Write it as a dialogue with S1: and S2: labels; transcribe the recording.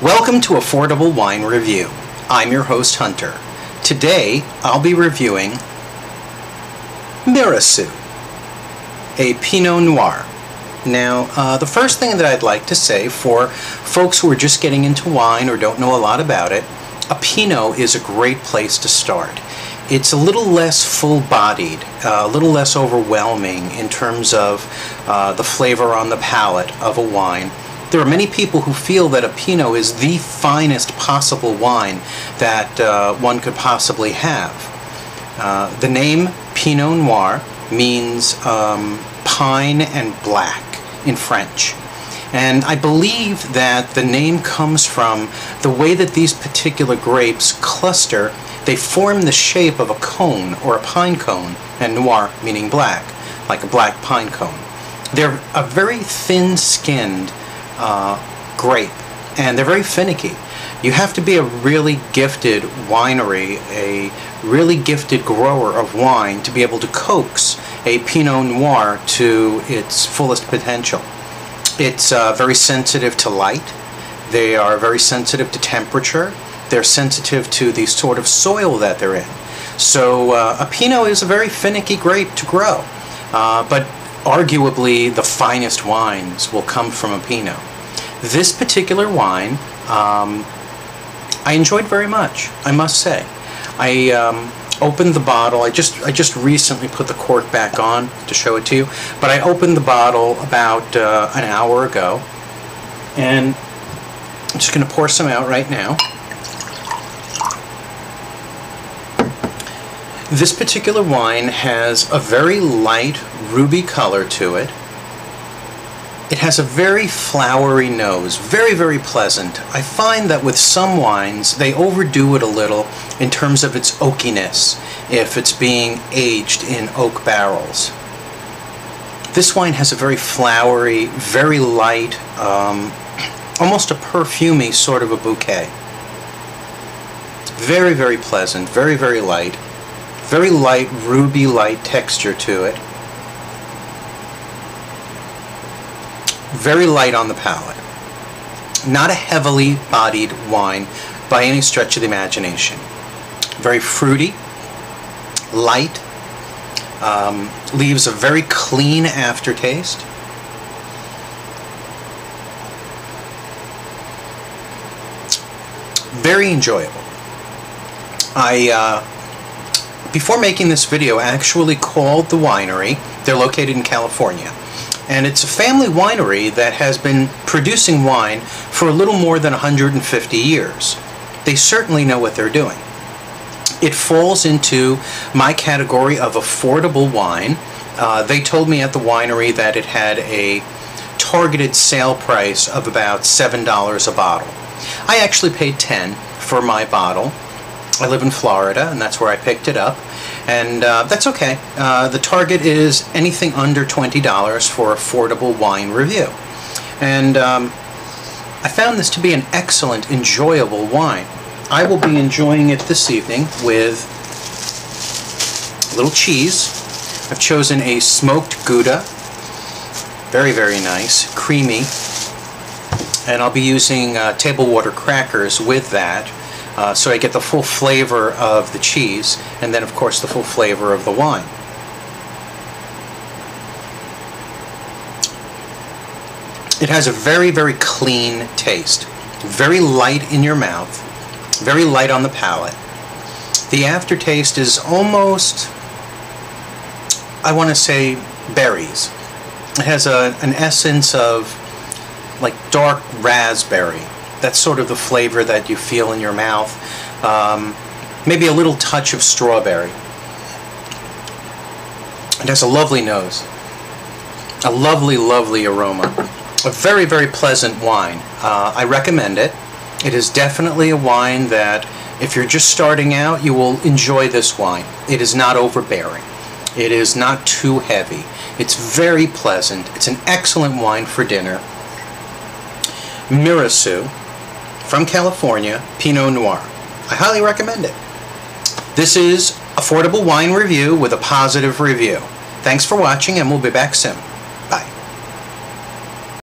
S1: Welcome to Affordable Wine Review. I'm your host, Hunter. Today, I'll be reviewing Mirassou, a Pinot Noir. Now, the first thing that I'd like to say for folks who are just getting into wine or don't know a lot about it, a Pinot is a great place to start. It's a little less full-bodied, a little less overwhelming in terms of the flavor on the palate of a wine. There are many people who feel that a Pinot is the finest possible wine that one could possibly have. The name Pinot Noir means pine and black in French. And I believe that the name comes from the way that these particular grapes cluster. They form the shape of a cone or a pine cone, and noir meaning black, like a black pine cone. They're a very thin-skinned grape, and they're very finicky. You have to be a really gifted winery, a really gifted grower of wine to be able to coax a Pinot Noir to its fullest potential. It's very sensitive to light. They are very sensitive to temperature. They're sensitive to the sort of soil that they're in. So a Pinot is a very finicky grape to grow, but arguably the finest wines will come from a Pinot. This particular wine I enjoyed very much, I must say. I opened the bottle. I just recently put the cork back on to show it to you, but I opened the bottle about an hour ago, and I'm just going to pour some out right now. This particular wine has a very light ruby color to it. It has a very flowery nose, very, very pleasant. I find that with some wines, they overdo it a little in terms of its oakiness, if it's being aged in oak barrels. This wine has a very flowery, very light, almost a perfumey sort of a bouquet. Very, very pleasant, very, very light. Very light, ruby light texture to it. Very light on the palate. Not a heavily bodied wine by any stretch of the imagination. Very fruity, light, leaves a very clean aftertaste. Very enjoyable. Before making this video, I actually called the winery. They're located in California. And it's a family winery that has been producing wine for a little more than 150 years. They certainly know what they're doing. It falls into my category of affordable wine. They told me at the winery that it had a targeted sale price of about $7 a bottle. I actually paid $10 for my bottle. I live in Florida, and that's where I picked it up, and that's okay. The target is anything under $20 for affordable wine review. And I found this to be an excellent, enjoyable wine. I will be enjoying it this evening with a little cheese. I've chosen a smoked Gouda. Very, very nice, creamy. And I'll be using table water crackers with that. So I get the full flavor of the cheese, and then of course the full flavor of the wine. It has a very, very clean taste. Very light in your mouth, very light on the palate. The aftertaste is almost, I want to say, berries. It has an essence of like dark raspberry. That's sort of the flavor that you feel in your mouth. Maybe a little touch of strawberry. It has a lovely nose. A lovely, lovely aroma. A very, very pleasant wine. I recommend it. It is definitely a wine that, if you're just starting out, you will enjoy this wine. It is not overbearing. It is not too heavy. It's very pleasant. It's an excellent wine for dinner. Mirassou, from California, Pinot Noir. I highly recommend it. This is Affordable Wine Review with a positive review. Thanks for watching, and we'll be back soon.